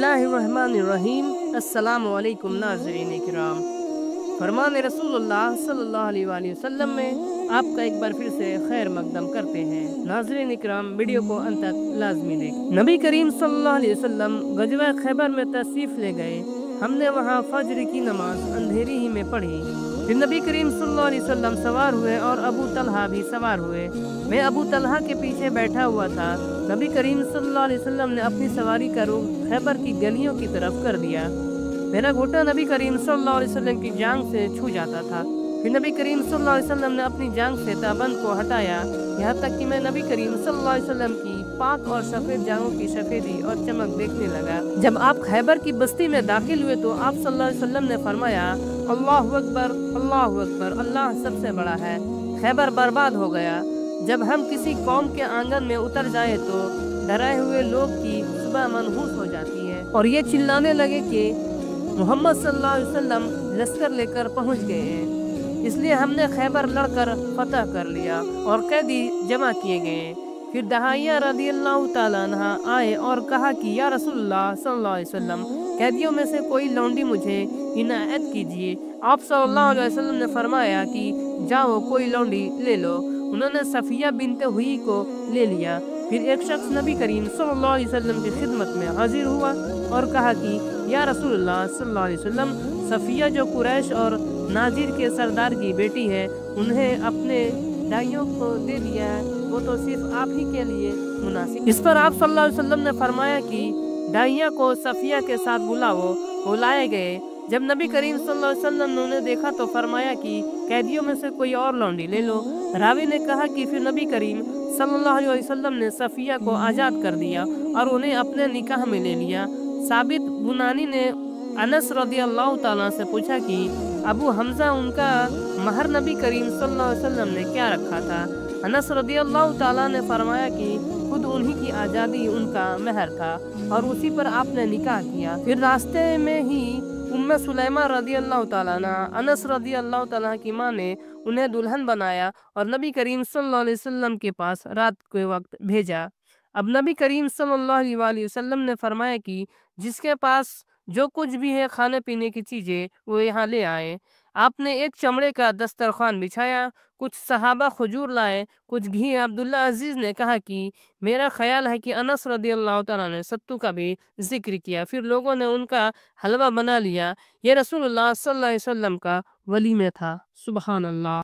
बिस्मिल्लाहिर्रहमानिर्रहीम। अस्सलामु अलैकुम नाज़रीन किराम। फरमान रसूलुल्लाह सल्लल्लाहु अलैहि वसल्लम में आपका एक बार फिर से खैर मकदम करते हैं। नाज़रीन किराम, वीडियो को अंत तक लाजमी देखें। नबी करीम सल्लल्लाहु अलैहि वसल्लम गज़वा खैबर में तशरीफ़ ले गए। हमने वहाँ फज्र की नमाज अंधेरी ही में पढ़ी। फिर नबी करीम सल्लल्लाहु अलैहि वसल्लम सवार हुए और अबू तलहा भी सवार हुए। मैं अबू तलहा के पीछे बैठा हुआ था। नबी करीम सल्लल्लाहु अलैहि वसल्लम ने अपनी सवारी का रुख खैबर की गलियों की तरफ कर दिया। मेरा घुटना नबी करीम सल्लल्लाहु अलैहि वसल्लम की जांघ से छू जाता था। फिर नबी करीम सल्लल्लाहु अलैहि वसल्लम ने अपनी जांघ से ताबंद को हटाया, यहाँ तक कि मैं नबी करीम सल्लल्लाहु अलैहि वसल्लम की पाक और सफ़ेद जांघों की सफ़ेदी और चमक देखने लगा। जब आप खैबर की बस्ती में दाखिल हुए तो आप सल्लल्लाहु अलैहि वसल्लम ने फरमाया, अल्लाहु अकबर, अल्लाहु अकबर, अल्लाह सबसे बड़ा है। खैबर बर्बाद हो गया। जब हम किसी कौम के आंगन में उतर जाए तो डराए हुए लोग की सुबह मनहूस हो जाती है और ये चिल्लाने लगे कि मोहम्मद सल्लल्लाहु अलैहि वसल्लम लश्कर लेकर पहुंच गए हैं। इसलिए हमने खैबर लड़कर फतह कर लिया और कैदी जमा किए गए। फिर दहाइया रदियल्लाहु ताला अन्हा आए और कहा कि या रसूलुल्लाह सल्लल्लाहु अलैहि वसल्लम, कैदियों में से कोई लौंडी मुझे इनायत कीजिए। आप सल्लल्लाहु अलैहि वसल्लम ने फरमाया कि जाओ, कोई लौंडी ले लो। उन्होंने सफिया बिनते हुई को ले लिया। फिर एक शख्स नबी करीम सल्लल्लाहु अलैहि वसल्लम की खिदमत में हाजिर हुआ और कहा कि या रसूलुल्लाह सल्लल्लाहु अलैहि वसल्लम, सफिया जो कुरैश और नाजिर के सरदार की बेटी है, उन्हें अपने दाइयों को दे दिया है, वो तो सिर्फ आप ही के लिए मुनासिब। इस पर आप सल्लल्लाहु अलैहि वसल्लम ने फरमाया कि दाइया को सफिया के साथ बुलाओ। वो लाए गए। जब नबी करीम सल्लल्लाहु अलैहि वसल्लम ने उन्हें देखा तो फरमाया कि कैदियों में से कोई और लौंडी ले लो। रावी ने कहा कि फिर नबी करीम सल्लल्लाहु अलैहि वसल्लम ने सफिया को आज़ाद कर दिया और उन्हें अपने निकाह में ले लिया। साबित बुनानी ने अनस रदियल्लाहु ताला से पूछा कि अबू हमजा, उनका महर नबी करीम सल्लल्लाहु अलैहि वसल्लम ने क्या रखा था? अनस रदियल्लाहु ताला ने फरमाया कि खुद उन्हीं की आज़ादी उनका महर था और उसी पर आपने निकाह किया। फिर रास्ते में ही उम्मे सुलैमा रदियल्लाहु ताला अन्हा, अनस रदियल्लाहु ताला की माँ ने उन्हें दुल्हन बनाया और नबी करीम सल्लल्लाहु अलैहि वसल्लम के पास रात के वक्त भेजा। अब नबी करीम सल्लल्लाहु अलैहि वसल्लम ने फरमाया कि जिसके पास जो कुछ भी है खाने पीने की चीज़ें, वो यहाँ ले आए। आपने एक चमड़े का दस्तरखान बिछाया। कुछ सहाबा खजूर लाए, कुछ घी। अब्दुल्ला अजीज ने कहा कि मेरा ख्याल है कि अनस रदियल्लाहु ताला ने सत्तू का भी जिक्र किया। फिर लोगों ने उनका हलवा बना लिया। ये रसूलुल्लाह सल्लल्लाहु अलैहि वसल्लम का वली में था। सुबहान अल्लाह।